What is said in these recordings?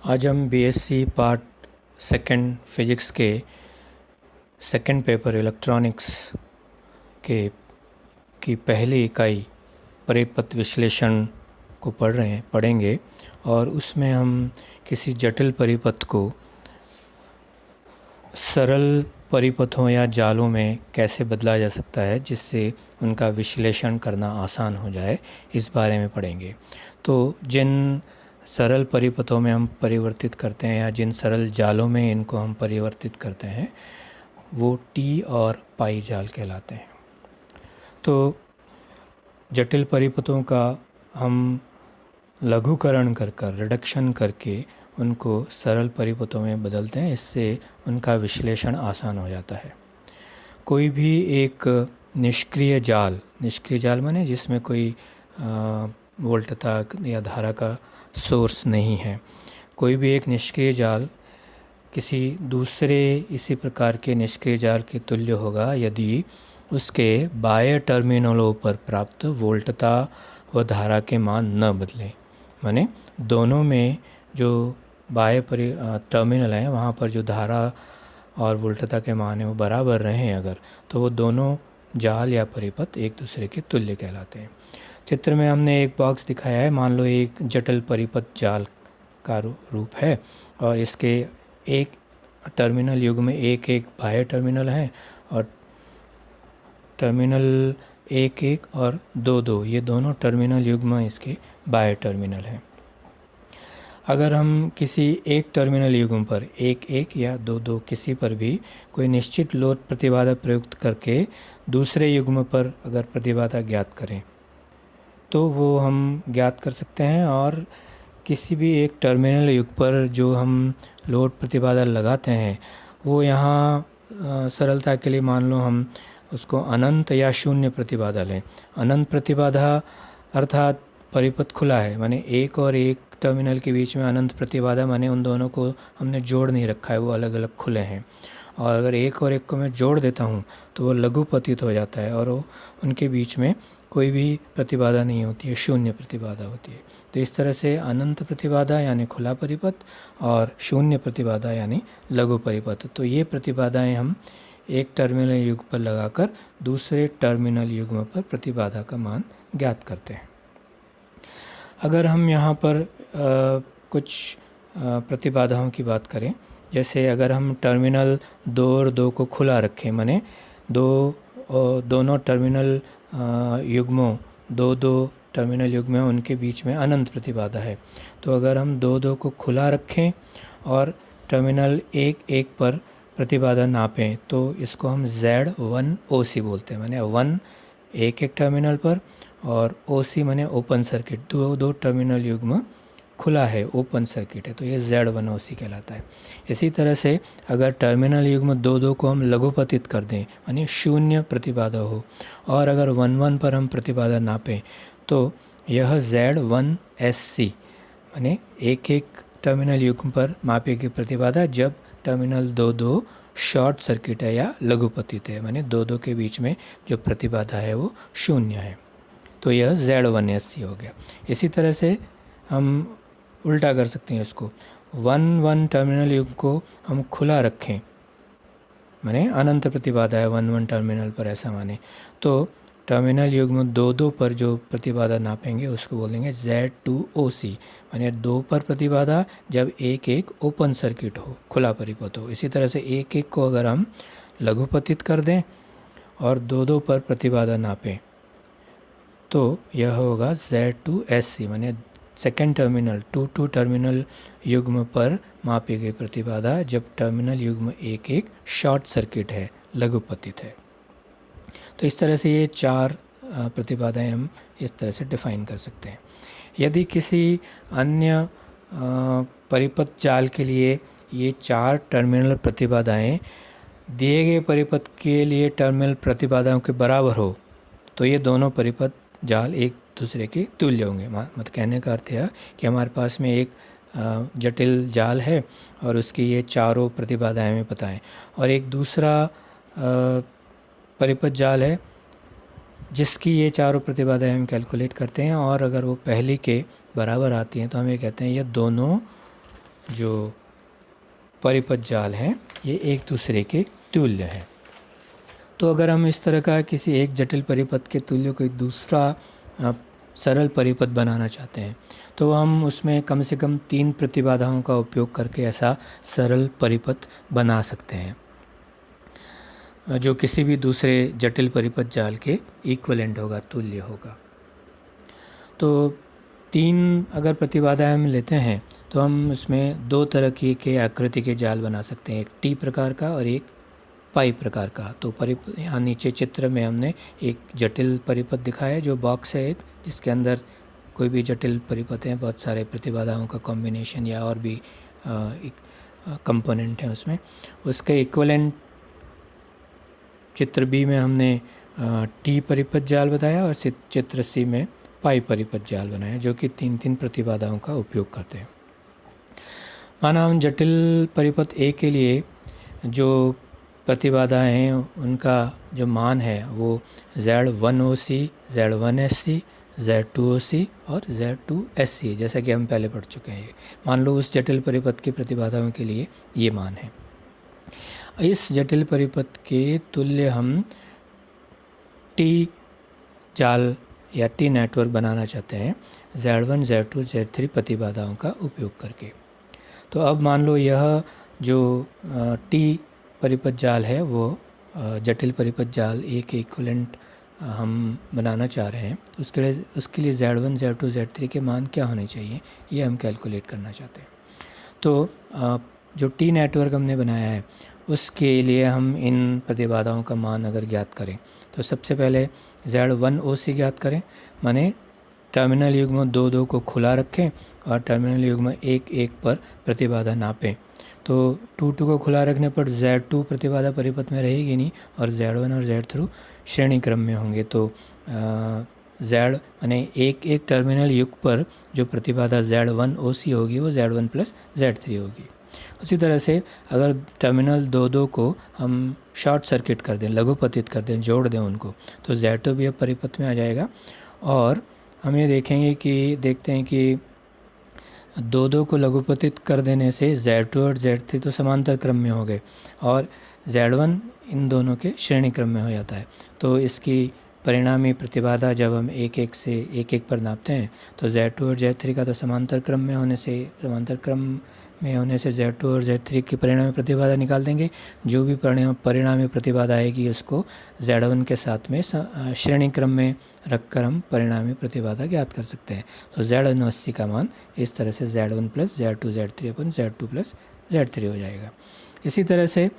आज हम BSc part second physics के सेकंड पेपर इलेक्ट्रॉनिक्स के की पहली इकाई परिपथ विश्लेषण को पढ़ेंगे और उसमें हम किसी जटिल परिपथ को सरल परिपथों या जालों में कैसे बदला जा सकता है जिससे उनका विश्लेषण करना आसान हो जाए, इस बारे में पढ़ेंगे। तो जिन सरल परिपथों में हम परिवर्तित करते हैं या जिन सरल जालों में इनको हम परिवर्तित करते हैं वो टी और पाई जाल कहलाते हैं। तो जटिल परिपथों का हम लघुकरण कर रिडक्शन करके उनको सरल परिपथों में बदलते हैं, इससे उनका विश्लेषण आसान हो जाता है। कोई भी एक निष्क्रिय जाल माने जिसमें कोई वोल्टता या धारा का सोर्स नहीं है, कोई भी एक निष्क्रिय जाल किसी दूसरे इसी प्रकार के निष्क्रिय जाल के तुल्य होगा यदि उसके बाह्य टर्मिनलों पर प्राप्त वोल्टता व धारा के मान न बदलें। माने दोनों में जो बाह्य टर्मिनल हैं वहाँ पर जो धारा और वोल्टता के मान हैं वो बराबर रहें अगर, तो वो दोनों जाल या परिपथ एक दूसरे के तुल्य कहलाते हैं। चित्र में हमने एक बॉक्स दिखाया है। मान लो एक जटिल परिपथ जाल का रूप है और इसके एक टर्मिनल युग्म में एक बाह्य टर्मिनल है और टर्मिनल 1 और 2 ये दोनों टर्मिनल युग्म इसके बाह्य टर्मिनल हैं। अगर हम किसी एक टर्मिनल युग्म पर 1 या 2 किसी पर भी कोई निश्चित लोड प्रतिबाधा प्रयुक्त करके दूसरे युग्म पर अगर प्रतिबाधा ज्ञात करें तो वो हम ज्ञात कर सकते हैं। और किसी भी एक टर्मिनल युग्म पर जो हम लोड प्रतिबाधा लगाते हैं वो यहाँ सरलता के लिए मान लो हम उसको अनंत या शून्य प्रतिबाधा लें। अनंत प्रतिबाधा अर्थात परिपथ खुला है, माने एक और एक टर्मिनल के बीच में अनंत प्रतिबाधा, माने उन दोनों को हमने जोड़ नहीं रखा है, वो अलग अलग खुले हैं। और अगर एक और एक को मैं जोड़ देता हूँ तो वो लघुपतित हो जाता है और वो उनके बीच में कोई भी प्रतिबाधा नहीं होती है, शून्य प्रतिबाधा होती है। तो इस तरह से अनंत प्रतिबाधा यानी खुला परिपथ और शून्य प्रतिबाधा यानी लघु परिपथ, तो ये प्रतिबाधाएं हम एक टर्मिनल युग्म पर लगाकर दूसरे टर्मिनल युग्म पर प्रतिबाधा का मान ज्ञात करते हैं। अगर हम यहाँ पर कुछ प्रतिबाधाओं की बात करें, जैसे अगर हम टर्मिनल 2 और 2 को खुला रखें, माने दोनों टर्मिनल युग्मों दो टर्मिनल युग्म हैं उनके बीच में अनंत प्रतिबाधा है, तो अगर हम 2 को खुला रखें और टर्मिनल 1 पर प्रतिबाधा नापें तो इसको हम Z1 OC बोलते हैं। माने 1 एक टर्मिनल पर और OC माने ओपन सर्किट, दो टर्मिनल युग्म खुला है, ओपन सर्किट है, तो ये Z1 OC कहलाता है। इसी तरह से अगर टर्मिनल युग्म 2 को हम लघुपतित कर दें, यानी शून्य प्रतिबाधा हो, और अगर 1 पर हम प्रतिबाधा नापें तो यह Z1 SC माने एक टर्मिनल युग्म पर मापी गई प्रतिबाधा जब टर्मिनल 2 शॉर्ट सर्किट है या लघुपतित है, माने 2 के बीच में जो प्रतिबाधा है वो शून्य है, तो यह Z1 SC हो गया। इसी तरह से हम उल्टा कर सकते हैं इसको, 1 टर्मिनल युग्म को हम खुला रखें, माने अनंत प्रतिबाधा है 1 टर्मिनल पर ऐसा माने, तो टर्मिनल युग्म 2 पर जो प्रतिबाधा नापेंगे उसको बोलेंगे Z2 OC, माने 2 पर प्रतिबाधा जब एक ओपन सर्किट हो, खुला परिपथ हो। इसी तरह से 1 को अगर हम लघुपतित कर दें और 2 पर प्रतिबाधा नापें तो यह होगा Z2 SC, माने सेकेंड टर्मिनल 2 टर्मिनल युग्म पर मापी गई प्रतिबाधा जब टर्मिनल युग्म एक शॉर्ट सर्किट है, लघुपतित है। तो इस तरह से ये 4 प्रतिबाधाएं हम इस तरह से डिफाइन कर सकते हैं। यदि किसी अन्य परिपथ जाल के लिए ये 4 टर्मिनल प्रतिबाधाएं दिए गए परिपथ के लिए टर्मिनल प्रतिबाधाओं के बराबर हो तो ये दोनों परिपथ जाल एक दूसरे के तुल्य होंगे। मतलब कहने का अर्थ है कि हमारे पास में एक जटिल जाल है और उसकी ये चारों प्रतिबाधाएं हमें पता है, और एक दूसरा परिपथ जाल है जिसकी ये चारों प्रतिबाधाएं हम कैलकुलेट करते हैं, और अगर वो पहली के बराबर आती हैं तो हम ये कहते हैं ये दोनों जो परिपथ जाल हैं ये एक दूसरे के तुल्य हैं। तो अगर हम इस तरह का किसी एक जटिल परिपथ के तुल्य कोई दूसरा सरल परिपथ बनाना चाहते हैं तो हम उसमें कम से कम 3 प्रतिबाधाओं का उपयोग करके ऐसा सरल परिपथ बना सकते हैं जो किसी भी दूसरे जटिल परिपथ जाल के इक्विवेलेंट होगा, तुल्य होगा। तो 3 अगर प्रतिबाधाएं हम लेते हैं तो हम उसमें 2 तरह के आकृति के जाल बना सकते हैं, एक टी प्रकार का और एक पाई प्रकार का। तो यहाँ नीचे चित्र में हमने एक जटिल परिपथ दिखाया है जो बॉक्स है एक, जिसके अंदर कोई भी जटिल परिपथ हैं, बहुत सारे प्रतिबाधाओं का कॉम्बिनेशन या और भी कंपोनेंट हैं उसमें। उसके इक्विवेलेंट चित्र बी में हमने टी परिपथ जाल बताया और चित्र सी में पाई परिपथ जाल बनाया जो कि 3 प्रतिबाधाओं का उपयोग करते हैं। माना हम जटिल परिपथ ए के लिए जो प्रतिबाधाएं हैं उनका जो मान है वो Z1OC, Z1SC, Z2OC और Z2SC, जैसा कि हम पहले पढ़ चुके हैं। मान लो उस जटिल परिपथ की प्रतिबाधाओं के लिए ये मान है। इस जटिल परिपथ के तुल्य हम टी जाल या टी नेटवर्क बनाना चाहते हैं Z1, Z2, Z3 प्रतिबाधाओं का उपयोग करके। तो अब मान लो यह जो टी परिपथ जाल है वो जटिल परिपथ जाल ए के इक्विवेलेंट हम बनाना चाह रहे हैं। तो उसके लिए Z1, Z2, Z3 के मान क्या होने चाहिए ये हम कैलकुलेट करना चाहते हैं। तो जो टी नेटवर्क हमने बनाया है उसके लिए हम इन प्रतिबाधाओं का मान अगर ज्ञात करें तो सबसे पहले Z1OC ज्ञात करें, माने टर्मिनल युग्म 2 को खुला रखें और टर्मिनल युग्म 1 पर प्रतिबाधा नापें। तो 2 को खुला रखने पर Z2 प्रतिबाधा परिपथ में रहेगी नहीं और Z1 और Z3 श्रेणी क्रम में होंगे। तो Z यानी एक टर्मिनल युग पर जो प्रतिबाधा Z1OC होगी वो Z1 + Z3 होगी। उसी तरह से अगर टर्मिनल 2 को हम शॉर्ट सर्किट कर दें, लघुपतित कर दें, जोड़ दें उनको, तो Z2 भी अब परिपथ में आ जाएगा। और हम ये देखते हैं कि 2 को लघुपतित कर देने से Z2 और Z3 तो समांतर क्रम में हो गए और Z1 इन दोनों के श्रेणी क्रम में हो जाता है। तो इसकी परिणामी प्रतिबाधा जब हम 1 पर नापते हैं तो Z2 और Z3 का तो समांतर क्रम में होने से Z2 और Z3 की परिणामी प्रतिबाधा निकाल देंगे। जो भी परिणामी प्रतिबाधा आएगी उसको Z1 के साथ में श्रेणी क्रम में रखकर हम परिणामी प्रतिबाधा ज्ञात कर सकते हैं। तो Z1OC का मान इस तरह से Z1 + Z2 Z3 अपन Z2 + Z3 हो जाएगा। इसी तरह से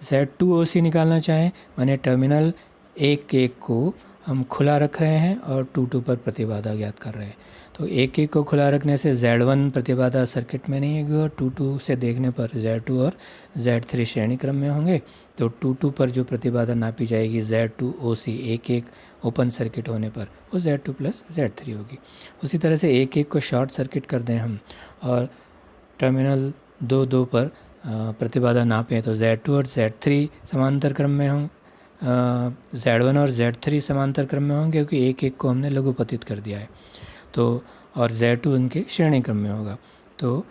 Z2OC निकालना चाहें, माने टर्मिनल 1 को हम खुला रख रहे हैं और 2 पर प्रतिबाधा ज्ञात कर रहे हैं। तो 1 को खुला रखने से Z1 प्रतिबाधा सर्किट में नहीं होगी और 2 से देखने पर Z2 और Z3 श्रेणी क्रम में होंगे। तो 2 पर जो प्रतिबाधा नापी जाएगी Z2OC 1 ओपन सर्किट होने पर वो Z2 + Z3 होगी। उसी तरह से 1 को शॉर्ट सर्किट कर दें हम और टर्मिनल 2 पर प्रतिबाधा नापें तो Z2 और Z3 समांतर क्रम में हों, Z1 और Z3 समांतर क्रम में होंगे क्योंकि 1 को हमने लघुपतित कर दिया है। तो और Z2 उनके श्रेणी क्रम में होगा। तो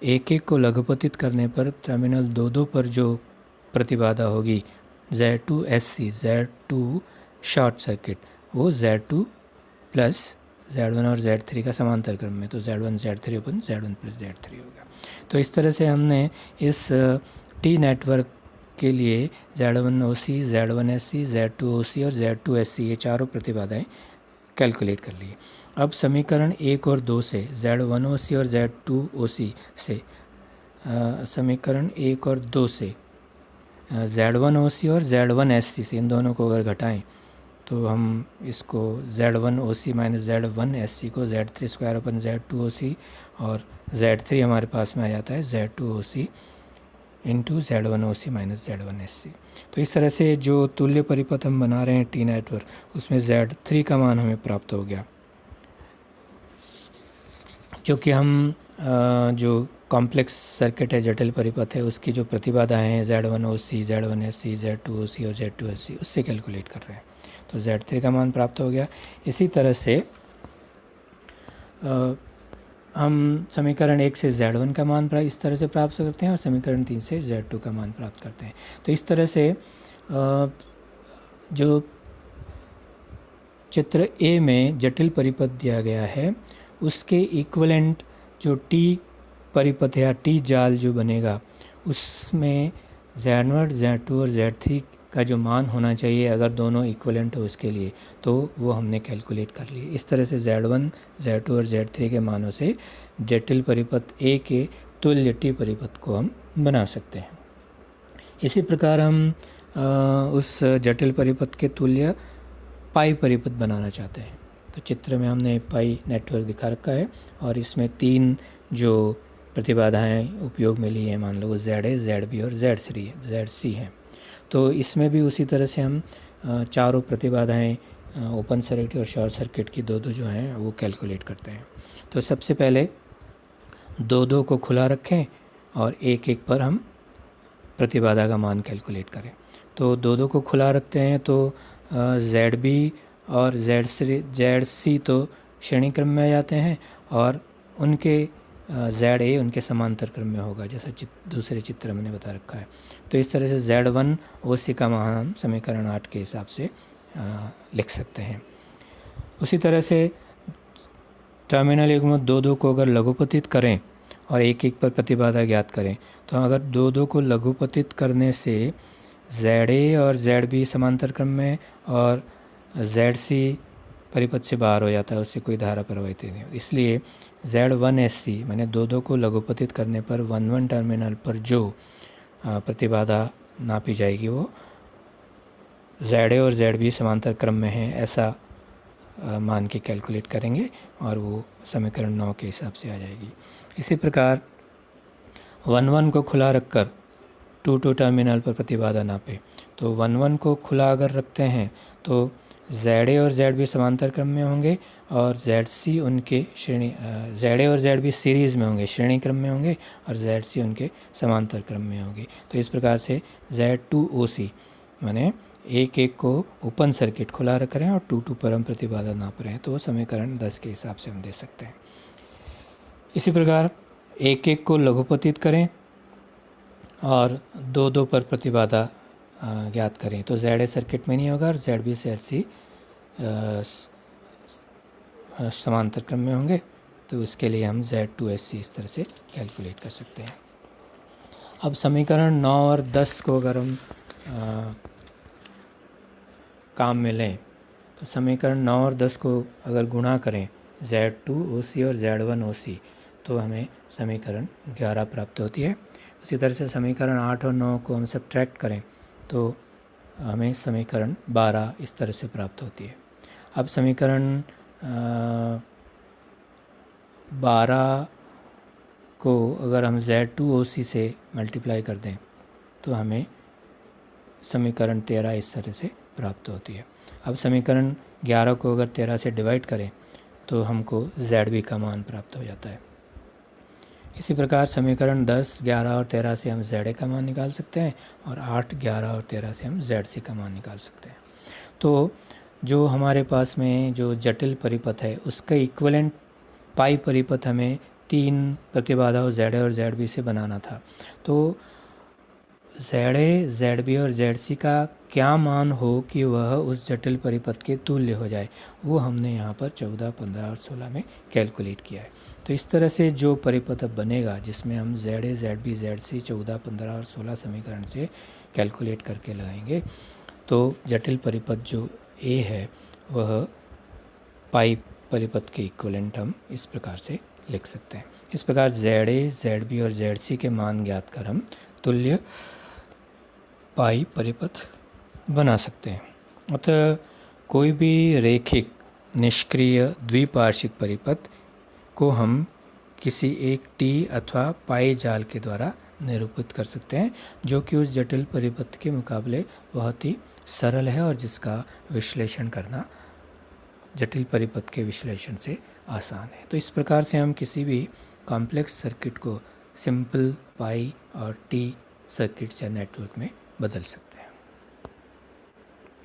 1 को लघुपतित करने पर टर्मिनल 2 पर जो प्रतिबाधा होगी Z2SC, Z2 शॉर्ट सर्किट, वो Z2 + Z1 और Z3 का समांतर क्रम में, तो Z1 Z3 अपन Z1 + Z3 होगा। तो इस तरह से हमने इस टी नेटवर्क के लिए Z1OC, Z1SC, Z2OC और Z2SC ये चारों प्रतिबाधाएं कैलकुलेट कर ली। अब समीकरण 1 और 2 से Z1OC और Z2OC से समीकरण 1 और 2 से Z1OC और Z1SC से इन दोनों को अगर घटाएं तो हम इसको Z1OC - Z1SC को Z3² अपन Z2OC और Z3 हमारे पास में आ जाता है Z2OC × Z1OC - Z1SC। तो इस तरह से जो तुल्य परिपथ हम बना रहे हैं टी नेटवर्क, उसमें Z3 का मान हमें प्राप्त हो गया, जो कि हम जो कॉम्प्लेक्स सर्किट है, जटिल परिपथ है, उसकी जो प्रतिबाधाएं हैं Z1OC, Z1SC, Z2OC और Z2SC उससे कैलकुलेट कर रहे हैं। तो Z3 का मान प्राप्त हो गया। इसी तरह से हम समीकरण 1 से Z1 का मान इस तरह से प्राप्त करते हैं और समीकरण 3 से Z2 का मान प्राप्त करते हैं। तो इस तरह से जो चित्र ए में जटिल परिपथ दिया गया है उसके इक्विवेलेंट जो टी परिपथ या टी जाल जो बनेगा उसमें Z1, Z2 और Z3 का जो मान होना चाहिए अगर दोनों इक्विवेलेंट हो उसके लिए, तो वो हमने कैलकुलेट कर लिए। इस तरह से Z1, Z2 और Z3 के मानों से जटिल परिपथ ए के तुल्य टी परिपथ को हम बना सकते हैं। इसी प्रकार हम उस जटिल परिपथ के तुल्य पाई परिपथ बनाना चाहते हैं। तो चित्र में हमने पाई नेटवर्क दिखा रखा है और इसमें 3 जो प्रतिबाधाएं उपयोग में ली हैं, मान लो वो ZA, ZB और ZC हैं। तो इसमें भी उसी तरह से हम चारों प्रतिबाधाएं ओपन सर्किट और शॉर्ट सर्किट की दो जो हैं वो कैलकुलेट करते हैं। तो सबसे पहले 2 को खुला रखें और 1 पर हम प्रतिबाधा का मान कैलकुलेट करें। तो 2 को खुला रखते हैं तो ZB और ZC तो श्रेणी क्रम में आ जाते हैं और उनके ZA उनके समांतर क्रम में होगा, जैसा दूसरे चित्र मैंने बता रखा है। तो इस तरह से Z1 OC का मान हम समीकरण 8 के हिसाब से लिख सकते हैं। उसी तरह से टर्मिनल युग्म 2 को अगर लघुपतित करें और 1 पर प्रतिबाधा ज्ञात करें, तो अगर 2 को लघुपतित करने से ZA और ZB समांतर क्रम में और ZC परिपथ से बाहर हो जाता है, उससे कोई धारा प्रवाहित नहीं होती। इसलिए Z1SC मैंने 2 को लघुपतित करने पर 1 टर्मिनल पर जो प्रतिबाधा नापी जाएगी वो ZA और ZB समांतर क्रम में है ऐसा मान के कैलकुलेट करेंगे और वो समीकरण 9 के हिसाब से आ जाएगी। इसी प्रकार 1 को खुला रखकर 2 टर्मिनल पर प्रतिबाधा नापे। तो 1 को खुला अगर रखते हैं तो ZA और ZB समांतर क्रम में होंगे और ZC उनके ZA और ZB सीरीज़ में होंगे, श्रेणी क्रम में होंगे और ZC उनके समांतर क्रम में होंगे। तो इस प्रकार से Z2OC माने 1 को ओपन सर्किट खुला रख रहे हैं और 2 पर हम प्रतिबाधा नाप रहे हैं, तो वो समीकरण 10 के हिसाब से हम दे सकते हैं। इसी प्रकार 1 को लघुपतित करें और 2 पर प्रतिबाधा ज्ञात करें, तो ZA सर्किट में नहीं होगा और ZB से ZC समांतर क्रम में होंगे। तो इसके लिए हम Z2SC इस तरह से कैलकुलेट कर सकते हैं। अब समीकरण 9 और 10 को अगर हम काम में लें तो समीकरण 9 और 10 को अगर गुणा करें Z2OC और Z1OC तो हमें समीकरण 11 प्राप्त होती है। उसी तरह से समीकरण 8 और 9 को हम सब्ट्रैक्ट करें तो हमें समीकरण 12 इस तरह से प्राप्त होती है। अब समीकरण 12 को अगर हम Z2OC से मल्टीप्लाई कर दें तो हमें समीकरण 13 इस तरह से प्राप्त होती है। अब समीकरण 11 को अगर 13 से डिवाइड करें तो हमको ZB का मान प्राप्त हो जाता है। इसी प्रकार समीकरण 10, 11 और 13 से हम ZA का मान निकाल सकते हैं और 8, 11 और 13 से हम ZC का मान निकाल सकते हैं। तो जो हमारे पास में जो जटिल परिपथ है उसका इक्विवेलेंट पाई परिपथ हमें 3 प्रतिबाधाओं ZA और ZB से बनाना था। तो ZA, ZB और ZC का क्या मान हो कि वह उस जटिल परिपथ के तुल्य हो जाए, वो हमने यहाँ पर 14, 15 और 16 में कैलकुलेट किया है। तो इस तरह से जो परिपथ अब बनेगा जिसमें हम ZA, ZB, ZC 14, 15 और 16 समीकरण से कैलकुलेट करके लगाएंगे, तो जटिल परिपथ जो A है वह पाई परिपथ के इक्विवेलेंट हम इस प्रकार से लिख सकते हैं। इस प्रकार ZA, ZB और ZC के मान ज्ञात कर हम तुल्य पाई परिपथ बना सकते हैं। अतः कोई भी रेखिक निष्क्रिय द्विपार्श्विक परिपथ को हम किसी एक टी अथवा पाई जाल के द्वारा निरूपित कर सकते हैं, जो कि उस जटिल परिपथ के मुकाबले बहुत ही सरल है और जिसका विश्लेषण करना जटिल परिपथ के विश्लेषण से आसान है। तो इस प्रकार से हम किसी भी कॉम्प्लेक्स सर्किट को सिंपल पाई और टी सर्किट्स या नेटवर्क में बदल सकते हैं।